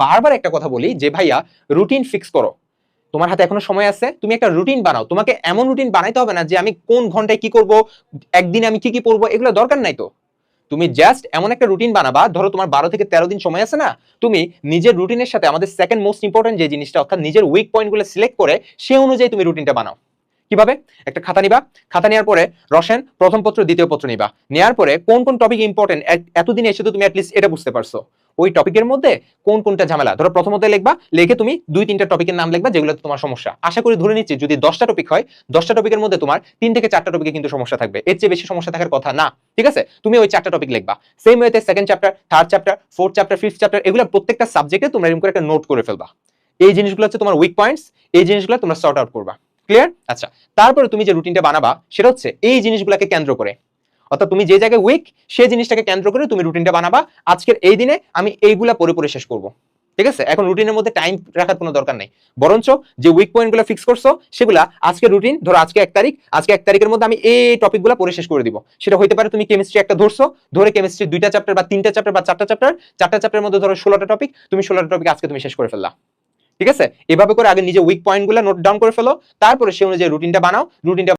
বারবার একটা কথা বলি যে ভাইয়া রুটিন ফিক্স করো। তোমার হাতে এখনো সময় আছে, তুমি একটা রুটিন বানাও। তোমাকে এমন রুটিন বানাইতে হবে না যে আমি কোন ঘন্টায় কি করব, একদিন আমি কি কি পড়বো, এগুলো দরকার নাই তো। তুমি জাস্ট এমন একটা রুটিন বানাবা, ধরো তোমার 12 থেকে 13 দিন সময় আছে না, তুমি নিজের রুটিনের সাথে আমাদের সেকেন্ড মোস্ট ইম্পর্টেন্ট যে জিনিসটা, অর্থাৎ নিজের উইক পয়েন্টগুলো সিলেক্ট করে সে অনুযায়ী তুমি রুটিনটা বানাও। কিভাবে? একটা খাতা নিবা, খাতা নেওয়ার পরে রসেন প্রথম পত্র দ্বিতীয় পত্র নিবা, নেওয়ার পরে কোন কোন টপিক ইম্পর্টেন্ট এতদিন এসে তো তুমি অ্যাটলিস্ট এটা বুঝতে পারছো, ওই টপিকের মধ্যে কোন কোনটা ঝামেলা ধরো প্রথমত লিখবা, লিখে তুমি 2-3টা টপিকের নাম লিখবা যেগুলোতে তোমার সমস্যা। আশা করি ধরে নিচ্ছি যদি 10টা টপিক হয়, 10টা টপিকের মধ্যে তোমার 3 থেকে 4টা টপিকে কিন্তু সমস্যা থাকবে, এর চেয়ে বেশি সমস্যা থাকার কথা না। ঠিক আছে, তুমি ওই 4টা টপিক লিখবা। সেম ওয়েতে second chapter, third chapter, fourth chapter, fifth chapter, এগুলো প্রত্যেকটা সাবজেক্টে তোমরা এরকম করে একটা নোট করে ফেলবা। এই জিনিসগুলো হচ্ছে তোমার উইক পয়েন্টস, এই জিনিসগুলো তোমরা সর্ট আউট করবা। ক্লিয়ার? আচ্ছা, তারপরে তুমি যে রুটিনটা বানাবা সেটা হচ্ছে এই জিনিসগুলোকে কেন্দ্র করে, অর্থাৎ তুমি যে জায়গায় উইক সেই জিনিসটাকে কেন্দ্র করে তুমি রুটিনটা বানাবা। আজকের এই দিনে আমি এইগুলা পরে পরে শেষ করব। ঠিক আছে, এখন রুটিনের মধ্যে টাইম রাখার কোনো দরকার নেই, বরঞ্চ যে উইক পয়েন্টগুলো ফিক্স করছো সেগুলা আজকে রুটিন, ধরো আজকে 1 তারিখ, আজকে 1 তারিখের মধ্যে আমি এই টপিকগুলো পরে শেষ করে দিব। সেটা হইতে পারে তুমি কেমিস্ট্রি একটা ধরছো, ধরে কেমিস্ট্রি 2টা চ্যাপ্টার বা 3টা চ্যাপ্টার বা 4টা চ্যাপ্টার, 4টা চ্যাপ্টারের মধ্যে ধরো 16টা টপিক, তুমি 16টা টপিক আজকে তুমি শেষ করে ফেললা। ঠিক আছে, এভাবে করে আগে নিজে উইক পয়েন্টগুলো নোট ডাউন করে ফেলো, তারপরে সে অনুযায়ী রুটিনটা বানাও। রুটিনটা